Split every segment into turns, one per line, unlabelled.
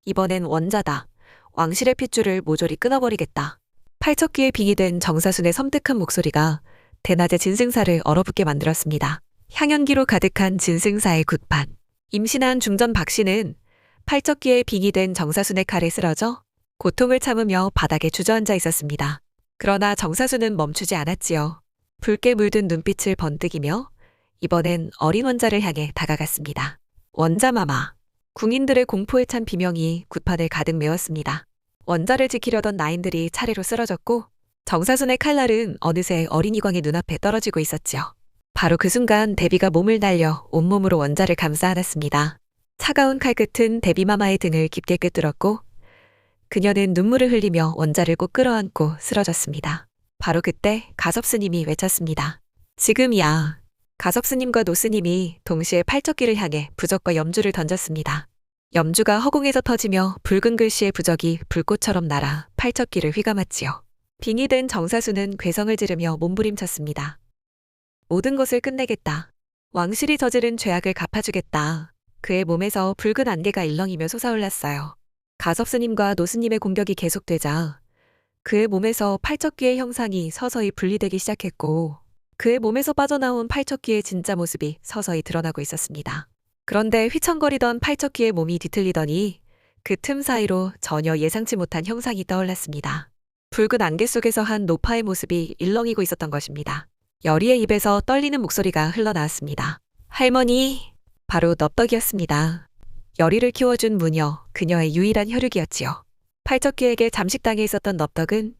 이번엔 원자다. 왕실의 핏줄을 모조리 끊어버리겠다. 팔척귀에 빙의된 정사순의 섬뜩한 목소리가 대낮에 진승사를 얼어붙게 만들었습니다. 향연기로 가득한 진승사의 굿판. 임신한 중전 박씨는 팔척귀에 빙의된 정사순의 칼에 쓰러져 고통을 참으며 바닥에 주저앉아 있었습니다. 그러나 정사순은 멈추지 않았지요. 붉게 물든 눈빛을 번뜩이며 이번엔 어린 원자를 향해 다가갔습니다. 원자마마. 궁인들의 공포에 찬 비명이 굿판을 가득 메웠습니다. 원자를 지키려던 나인들이 차례로 쓰러졌고 정사순의 칼날은 어느새 어린이광의 눈앞에 떨어지고 있었지요. 바로 그 순간 데비가 몸을 날려 온몸으로 원자를 감싸 안았습니다. 차가운 칼끝은 데비마마의 등을 깊게 꿰뚫었고 그녀는 눈물을 흘리며 원자를 꼭 끌어안고 쓰러졌습니다. 바로 그때 가섭스님이 외쳤습니다. 지금이야. 가섭스님과 노스님이 동시에 팔척귀를 향해 부적과 염주를 던졌습니다. 염주가 허공에서 터지며 붉은 글씨의 부적이 불꽃처럼 날아 팔척귀를 휘감았지요. 빙의된 정사수는 괴성을 지르며 몸부림쳤습니다. 모든 것을 끝내겠다. 왕실이 저지른 죄악을 갚아주겠다. 그의 몸에서 붉은 안개가 일렁이며 솟아올랐어요. 가섭스님과 노스님의 공격이 계속되자 그의 몸에서 팔척귀의 형상이 서서히 분리되기 시작했고 그의 몸에서 빠져나온 팔척귀의 진짜 모습이 서서히 드러나고 있었습니다. 그런데 휘청거리던 팔척귀의 몸이 뒤틀리더니 그 틈 사이로 전혀 예상치 못한 형상이 떠올랐습니다. 붉은 안개 속에서 한 노파의 모습이 일렁이고 있었던 것입니다. 여리의 입에서 떨리는 목소리가 흘러나왔습니다. 할머니, 바로 넙덕이었습니다. 여리를 키워준 무녀, 그녀의 유일한 혈육이었지요. 팔척귀에게 잠식당해 있었던 넙덕은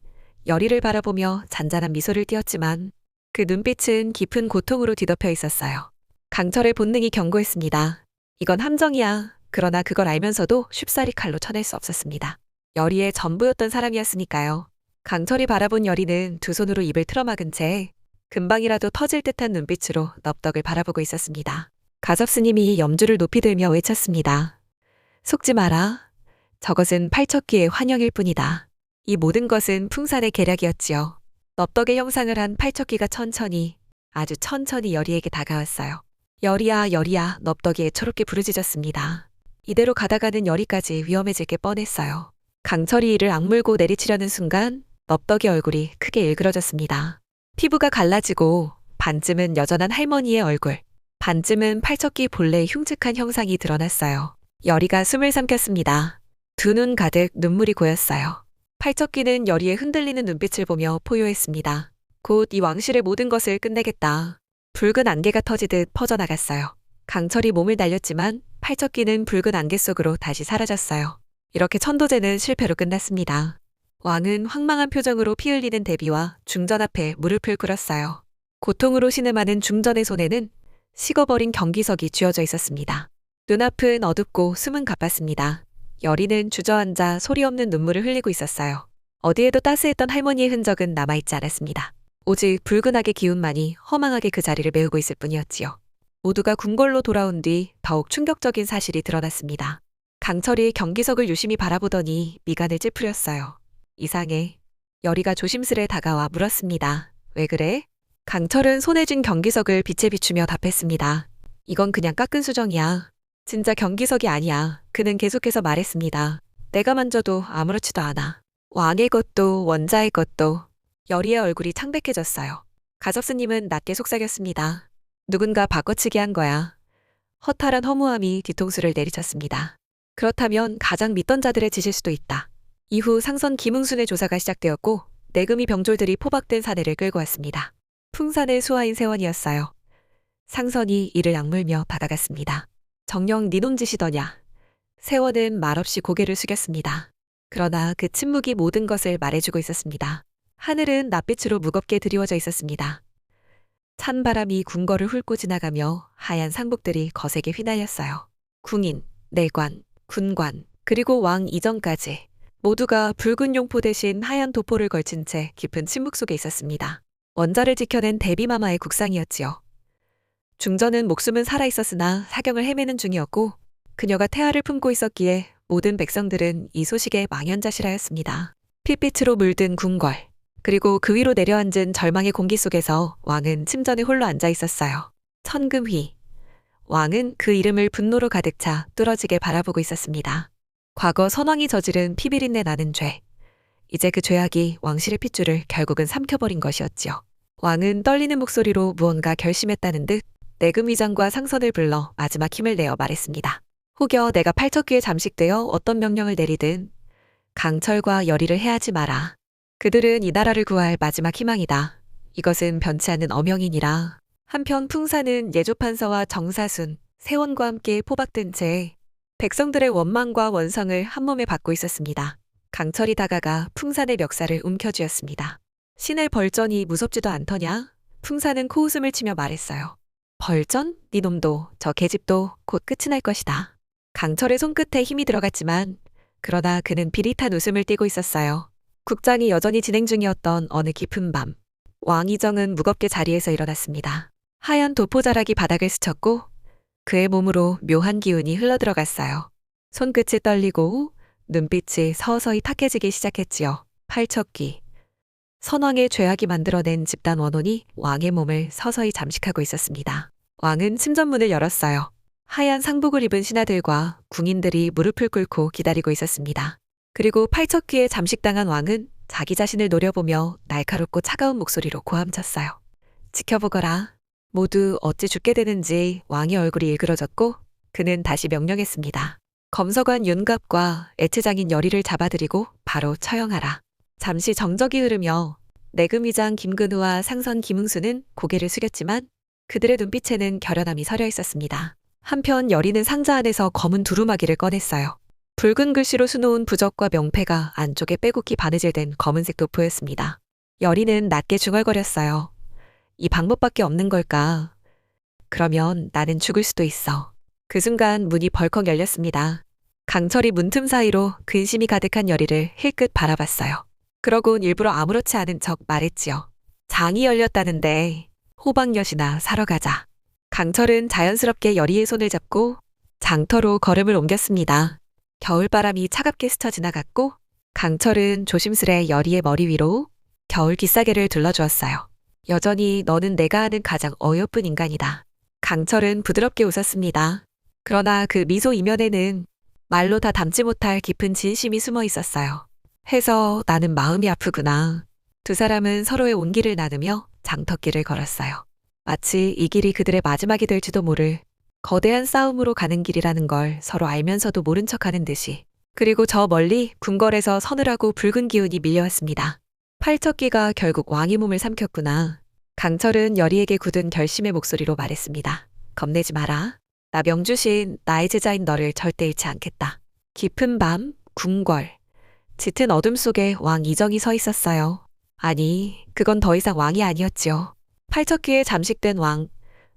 여리를 바라보며 잔잔한 미소를 띄었지만 그 눈빛은 깊은 고통으로 뒤덮여 있었어요. 강철의 본능이 경고했습니다. 이건 함정이야. 그러나 그걸 알면서도 쉽사리 칼로 쳐낼 수 없었습니다. 여리의 전부였던 사람이었으니까요. 강철이 바라본 여리는 두 손으로 입을 틀어막은 채 금방이라도 터질 듯한 눈빛으로 넙덕을 바라보고 있었습니다. 가섭스님이 염주를 높이 들며 외쳤습니다. 속지 마라. 저것은 팔척귀의 환영일 뿐이다. 이 모든 것은 풍산의 계략이었지요. 넙덕의 형상을 한 팔척귀가 천천히, 아주 천천히 여리에게 다가왔어요. 여리야, 여리야, 넙덕이 애처롭게 부르짖었습니다. 이대로 가다가는 여리까지 위험해질 게 뻔했어요. 강철이 이를 악물고 내리치려는 순간 넙덕의 얼굴이 크게 일그러졌습니다. 피부가 갈라지고 반쯤은 여전한 할머니의 얼굴, 반쯤은 팔척귀 본래의 흉측한 형상이 드러났어요. 여리가 숨을 삼켰습니다. 두 눈 가득 눈물이 고였어요. 팔척귀는 여리의 흔들리는 눈빛을 보며 포효했습니다. 곧 이 왕실의 모든 것을 끝내겠다. 붉은 안개가 터지듯 퍼져나갔어요. 강철이 몸을 날렸지만 팔척귀는 붉은 안개 속으로 다시 사라졌어요. 이렇게 천도제는 실패로 끝났습니다. 왕은 황망한 표정으로 피 흘리는 데비와 중전 앞에 무릎을 꿇었어요. 고통으로 신음하는 중전의 손에는 식어버린 경기석이 쥐어져 있었습니다. 눈앞은 어둡고 숨은 가빴습니다. 여리는 주저앉아 소리 없는 눈물을 흘리고 있었어요. 어디에도 따스했던 할머니의 흔적은 남아있지 않았습니다. 오직 붉은하게 기운만이 허망하게 그 자리를 메우고 있을 뿐이었지요. 모두가 궁궐로 돌아온 뒤 더욱 충격적인 사실이 드러났습니다. 강철이 경기석을 유심히 바라보더니 미간을 찌푸렸어요. 이상해. 여리가 조심스레 다가와 물었습니다. 왜 그래? 강철은 손에 쥔 경기석을 빛에 비추며 답했습니다. 이건 그냥 깎은 수정이야. 진짜 경기석이 아니야. 그는 계속해서 말했습니다. 내가 만져도 아무렇지도 않아. 왕의 것도 원자의 것도. 여리의 얼굴이 창백해졌어요. 가섭스님은 낮게 속삭였습니다. 누군가 바꿔치기 한 거야. 허탈한 허무함이 뒤통수를 내리쳤습니다. 그렇다면 가장 믿던 자들의 짓일 수도 있다. 이후 상선 김응순의 조사가 시작되었고 내금이 병졸들이 포박된 사내를 끌고 왔습니다. 풍산의 수하인 세원이었어요. 상선이 이를 악물며 다가갔습니다. 정녕 네 놈 짓이더냐. 세원은 말없이 고개를 숙였습니다. 그러나 그 침묵이 모든 것을 말해주고 있었습니다. 하늘은 낯빛으로 무겁게 드리워져 있었습니다. 찬 바람이 궁궐을 훑고 지나가며 하얀 상복들이 거세게 휘날렸어요. 궁인, 내관, 군관, 그리고 왕 이전까지 모두가 붉은 용포 대신 하얀 도포를 걸친 채 깊은 침묵 속에 있었습니다. 원자를 지켜낸 데비마마의 국상이었지요. 중전은 목숨은 살아있었으나 사경을 헤매는 중이었고 그녀가 태아를 품고 있었기에 모든 백성들은 이 소식에 망연자실하였습니다. 핏빛으로 물든 궁궐, 그리고 그 위로 내려앉은 절망의 공기 속에서 왕은 침전에 홀로 앉아 있었어요. 천금휘. 왕은 그 이름을 분노로 가득 차 뚫어지게 바라보고 있었습니다. 과거 선왕이 저지른 피비린내 나는 죄. 이제 그 죄악이 왕실의 핏줄을 결국은 삼켜버린 것이었지요. 왕은 떨리는 목소리로 무언가 결심했다는 듯 내금위장과 상선을 불러 마지막 힘을 내어 말했습니다. 혹여 내가 팔척귀에 잠식되어 어떤 명령을 내리든 강철과 열의를 해하지 마라. 그들은 이 나라를 구할 마지막 희망이다. 이것은 변치 않는 어명이니라. 한편 풍사는 예조판서와 정사순, 세원과 함께 포박된 채 백성들의 원망과 원성을 한몸에 받고 있었습니다. 강철이 다가가 풍산의 멱살을 움켜쥐었습니다. 신의 벌전이 무섭지도 않더냐? 풍산은 코웃음을 치며 말했어요. 벌전? 네 놈도 저 계집도 곧 끝이 날 것이다. 강철의 손끝에 힘이 들어갔지만 그러나 그는 비릿한 웃음을 띠고 있었어요. 국장이 여전히 진행 중이었던 어느 깊은 밤, 왕이정은 무겁게 자리에서 일어났습니다. 하얀 도포자락이 바닥을 스쳤고 그의 몸으로 묘한 기운이 흘러들어갔어요. 손끝이 떨리고 눈빛이 서서히 탁해지기 시작했지요. 팔척귀. 선왕의 죄악이 만들어낸 집단 원혼이 왕의 몸을 서서히 잠식하고 있었습니다. 왕은 침전문을 열었어요. 하얀 상복을 입은 신하들과 궁인들이 무릎을 꿇고 기다리고 있었습니다. 그리고 팔척귀에 잠식당한 왕은 자기 자신을 노려보며 날카롭고 차가운 목소리로 고함쳤어요. 지켜보거라. 모두 어찌 죽게 되는지. 왕의 얼굴이 일그러졌고 그는 다시 명령했습니다. 검서관 윤갑과 애체장인 열의를 잡아들이고 바로 처형하라. 잠시 정적이 흐르며 내금위장 김근우와 상선 김응수는 고개를 숙였지만 그들의 눈빛에는 결연함이 서려 있었습니다. 한편 열의는 상자 안에서 검은 두루마기를 꺼냈어요. 붉은 글씨로 수놓은 부적과 명패가 안쪽에 빼곡히 바느질된 검은색 도포였습니다. 열의는 낮게 중얼거렸어요. 이 방법밖에 없는 걸까? 그러면 나는 죽을 수도 있어. 그 순간 문이 벌컥 열렸습니다. 강철이 문틈 사이로 근심이 가득한 열의를 힐끗 바라봤어요. 그러곤 일부러 아무렇지 않은 척 말했지요. 장이 열렸다는데 호박엿이나 사러 가자. 강철은 자연스럽게 열의의 손을 잡고 장터로 걸음을 옮겼습니다. 겨울바람이 차갑게 스쳐 지나갔고 강철은 조심스레 열의의 머리 위로 겨울 기싸개를 둘러주었어요. 여전히 너는 내가 아는 가장 어여쁜 인간이다. 강철은 부드럽게 웃었습니다. 그러나 그 미소 이면에는 말로 다 담지 못할 깊은 진심이 숨어 있었어요. 해서 나는 마음이 아프구나. 두 사람은 서로의 온기를 나누며 장터길을 걸었어요. 마치 이 길이 그들의 마지막이 될지도 모를 거대한 싸움으로 가는 길이라는 걸 서로 알면서도 모른 척하는 듯이. 그리고 저 멀리 궁궐에서 서늘하고 붉은 기운이 밀려왔습니다. 팔척귀가 결국 왕의 몸을 삼켰구나. 강철은 열의에게 굳은 결심의 목소리로 말했습니다. 겁내지 마라. 나 명주신 나의 제자인 너를 절대 잃지 않겠다. 깊은 밤, 궁궐. 짙은 어둠 속에 왕 이정이 서 있었어요. 아니, 그건 더 이상 왕이 아니었지요. 팔척귀에 잠식된 왕,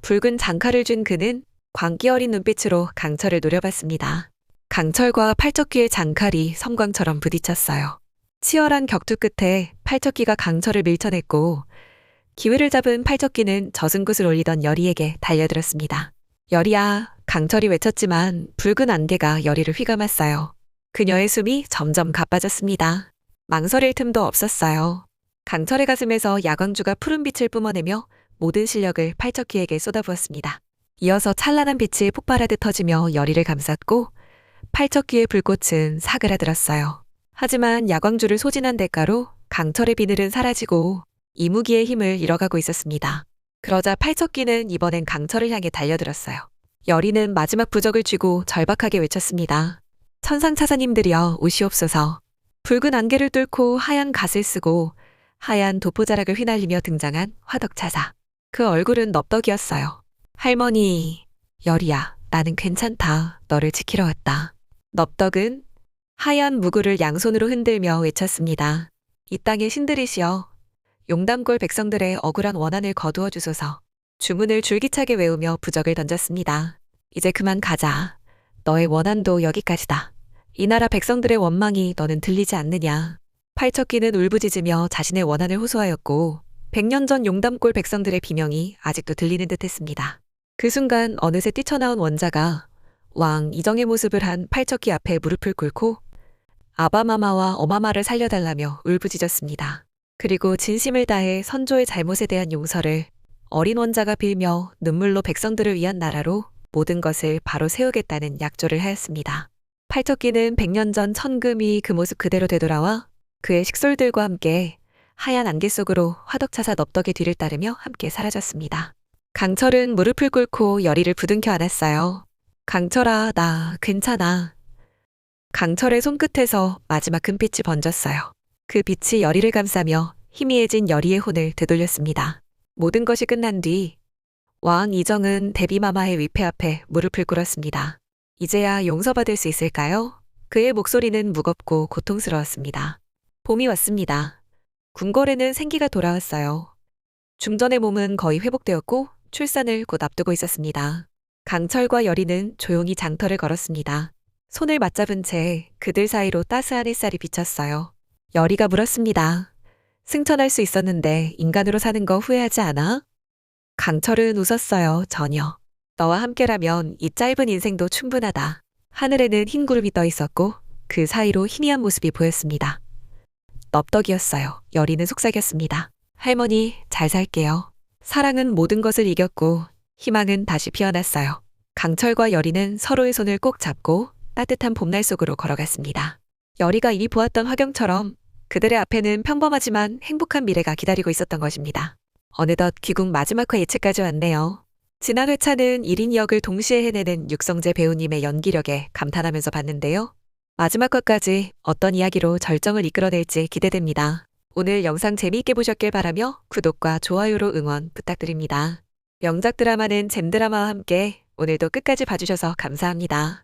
붉은 장칼을 쥔 그는 광기 어린 눈빛으로 강철을 노려봤습니다. 강철과 팔척귀의 장칼이 섬광처럼 부딪혔어요. 치열한 격투 끝에 팔척귀가 강철을 밀쳐냈고 기회를 잡은 팔척귀는 저승굿을 올리던 열의에게 달려들었습니다. 열의야, 강철이 외쳤지만 붉은 안개가 열의를 휘감았어요. 그녀의 숨이 점점 가빠졌습니다. 망설일 틈도 없었어요. 강철의 가슴에서 야광주가 푸른 빛을 뿜어내며 모든 실력을 팔척귀에게 쏟아부었습니다. 이어서 찬란한 빛이 폭발하듯 터지며 열의를 감쌌고 팔척귀의 불꽃은 사그라들었어요. 하지만 야광주를 소진한 대가로 강철의 비늘은 사라지고 이무기의 힘을 잃어가고 있었습니다. 그러자 팔척귀는 이번엔 강철을 향해 달려들었어요. 열의는 마지막 부적을 쥐고 절박하게 외쳤습니다. 천상차사님들이여 오시옵소서. 붉은 안개를 뚫고 하얀 갓을 쓰고 하얀 도포자락을 휘날리며 등장한 화덕차사. 그 얼굴은 넙덕이었어요. 할머니, 열의야, 나는 괜찮다. 너를 지키러 왔다. 넙덕은 하얀 무구를 양손으로 흔들며 외쳤습니다. 이 땅의 신들이시여, 용담골 백성들의 억울한 원한을 거두어 주소서. 주문을 줄기차게 외우며 부적을 던졌습니다. 이제 그만 가자. 너의 원한도 여기까지다. 이 나라 백성들의 원망이 너는 들리지 않느냐. 팔척귀는 울부짖으며 자신의 원한을 호소하였고 100년 전 용담골 백성들의 비명이 아직도 들리는 듯했습니다. 그 순간 어느새 뛰쳐나온 원자가 왕 이정의 모습을 한 팔척귀 앞에 무릎을 꿇고 아바마마와 어마마를 살려달라며 울부짖었습니다. 그리고 진심을 다해 선조의 잘못에 대한 용서를 어린 원자가 빌며 눈물로 백성들을 위한 나라로 모든 것을 바로 세우겠다는 약조를 하였습니다. 팔척기는 100년 전 천금이 그 모습 그대로 되돌아와 그의 식솔들과 함께 하얀 안개 속으로 화덕차사 넙덕의 뒤를 따르며 함께 사라졌습니다. 강철은 무릎을 꿇고 여리를 부둥켜 안았어요. 강철아, 나 괜찮아. 강철의 손끝에서 마지막 금빛이 번졌어요. 그 빛이 여리를 감싸며 희미해진 여리의 혼을 되돌렸습니다. 모든 것이 끝난 뒤 왕 이정은 대비마마의 위패 앞에 무릎을 꿇었습니다. 이제야 용서받을 수 있을까요? 그의 목소리는 무겁고 고통스러웠습니다. 봄이 왔습니다. 궁궐에는 생기가 돌아왔어요. 중전의 몸은 거의 회복되었고 출산을 곧 앞두고 있었습니다. 강철과 여리는 조용히 장터를 걸었습니다. 손을 맞잡은 채 그들 사이로 따스한 햇살이 비쳤어요. 여리가 물었습니다. 승천할 수 있었는데 인간으로 사는 거 후회하지 않아? 강철은 웃었어요. 전혀. 너와 함께라면 이 짧은 인생도 충분하다. 하늘에는 흰 구름이 떠 있었고 그 사이로 희미한 모습이 보였습니다. 넙덕이었어요. 여리는 속삭였습니다. 할머니, 잘 살게요. 사랑은 모든 것을 이겼고 희망은 다시 피어났어요. 강철과 여리는 서로의 손을 꼭 잡고 따뜻한 봄날 속으로 걸어갔습니다. 여리가 이미 보았던 화경처럼 그들의 앞에는 평범하지만 행복한 미래가 기다리고 있었던 것입니다. 어느덧 귀국 마지막 화 예측까지 왔네요. 지난 회차는 1인 2역을 동시에 해내는 육성재 배우님의 연기력에 감탄하면서 봤는데요. 마지막 화까지 어떤 이야기로 절정을 이끌어낼지 기대됩니다. 오늘 영상 재미있게 보셨길 바라며 구독과 좋아요로 응원 부탁드립니다. 명작 드라마는 잼드라마와 함께 오늘도 끝까지 봐주셔서 감사합니다.